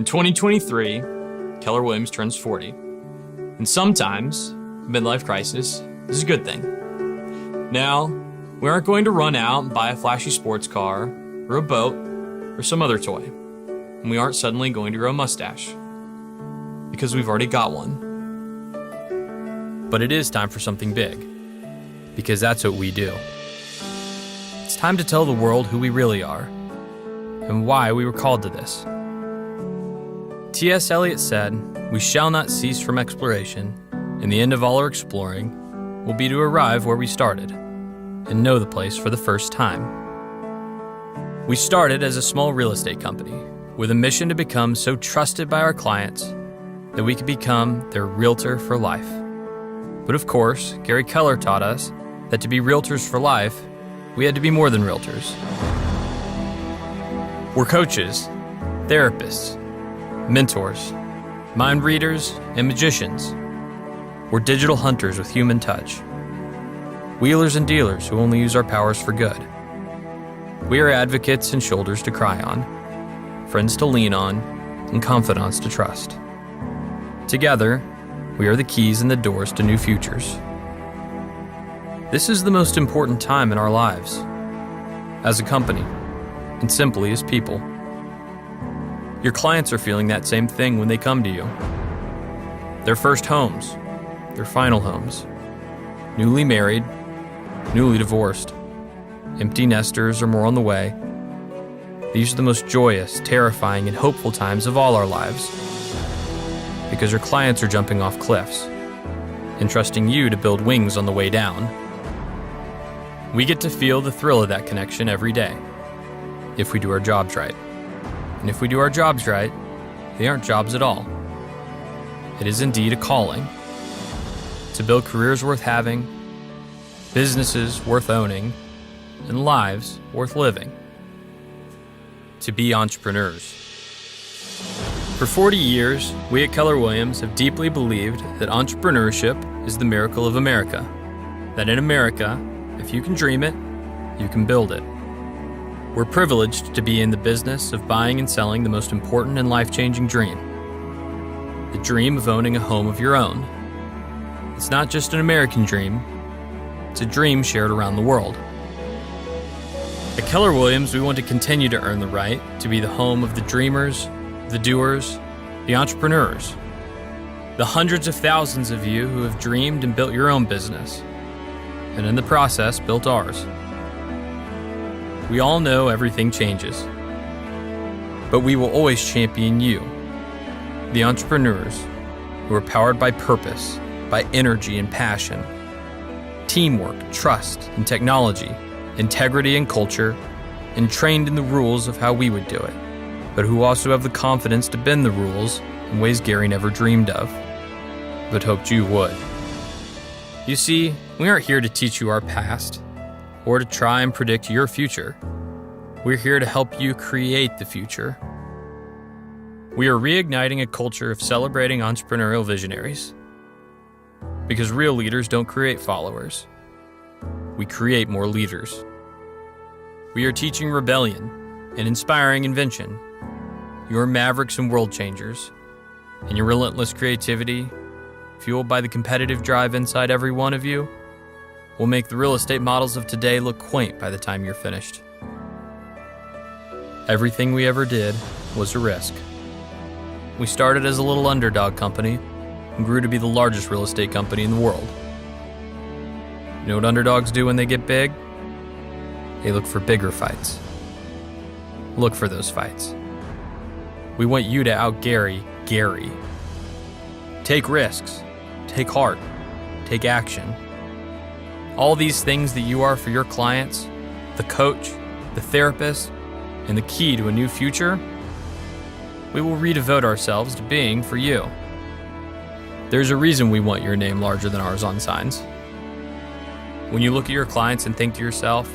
2023, Keller Williams turns 40. And sometimes, midlife crisis is a good thing. Now, we aren't going to run out and buy a flashy sports car, or a boat, or some other toy. And we aren't suddenly going to grow a mustache, because we've already got one. But it is time for something big, because that's what we do. It's time to tell the world who we really are, and why we were called to this. T.S. Eliot said, "We shall not cease from exploration, and the end of all our exploring will be to arrive where we started, and know the place for the first time." We started as a small real estate company, with a mission to become so trusted by our clients that we could become their realtor for life. But of course, Gary Keller taught us that to be realtors for life, we had to be more than realtors. We're coaches, therapists, mentors, mind readers, and magicians. We're digital hunters with human touch. Wheelers and dealers who only use our powers for good. We are advocates and shoulders to cry on, friends to lean on, and confidants to trust. Together, we are the keys and the doors to new futures. This is the most important time in our lives, as a company, and simply as people. Your clients are feeling that same thing when they come to you. Their first homes, their final homes, newly married, newly divorced, empty nesters or more on the way. These are the most joyous, terrifying, and hopeful times of all our lives, because your clients are jumping off cliffs, entrusting you to build wings on the way down. We get to feel the thrill of that connection every day, if we do our jobs right. And if we do our jobs right, they aren't jobs at all. It is indeed a calling to build careers worth having, businesses worth owning, and lives worth living. To be entrepreneurs. For 40 years, we at Keller Williams have deeply believed that entrepreneurship is the miracle of America. That in America, if you can dream it, you can build it. We're privileged to be in the business of buying and selling the most important and life-changing dream. The dream of owning a home of your own. It's not just an American dream, it's a dream shared around the world. At Keller Williams, we want to continue to earn the right to be the home of the dreamers, the doers, the entrepreneurs. The hundreds of thousands of you who have dreamed and built your own business, and in the process built ours. We all know everything changes, but we will always champion you, the entrepreneurs who are powered by purpose, by energy and passion, teamwork, trust and technology, integrity and culture, and trained in the rules of how we would do it, but who also have the confidence to bend the rules in ways Gary never dreamed of, but hoped you would. You see, we aren't here to teach you our past, or to try and predict your future. We're here to help you create the future. We are reigniting a culture of celebrating entrepreneurial visionaries. Because real leaders don't create followers. We create more leaders. We are teaching rebellion and inspiring invention. You are mavericks and world changers. And your relentless creativity, fueled by the competitive drive inside every one of you, will make the real estate models of today look quaint by the time you're finished. Everything we ever did was a risk. We started as a little underdog company and grew to be the largest real estate company in the world. You know what underdogs do when they get big? They look for bigger fights. Look for those fights. We want you to out-Gary Gary. Take risks. Take heart. Take action. All these things that you are for your clients, the coach, the therapist, and the key to a new future, we will redevote ourselves to being for you. There's a reason we want your name larger than ours on signs. When you look at your clients and think to yourself,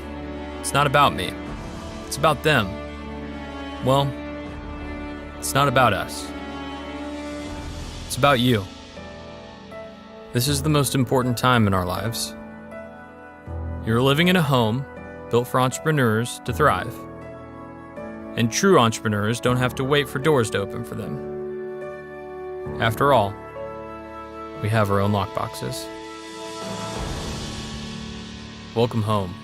it's not about me, it's about them. Well, it's not about us. It's about you. This is the most important time in our lives. You're living in a home built for entrepreneurs to thrive. And true entrepreneurs don't have to wait for doors to open for them. After all, we have our own lockboxes. Welcome home.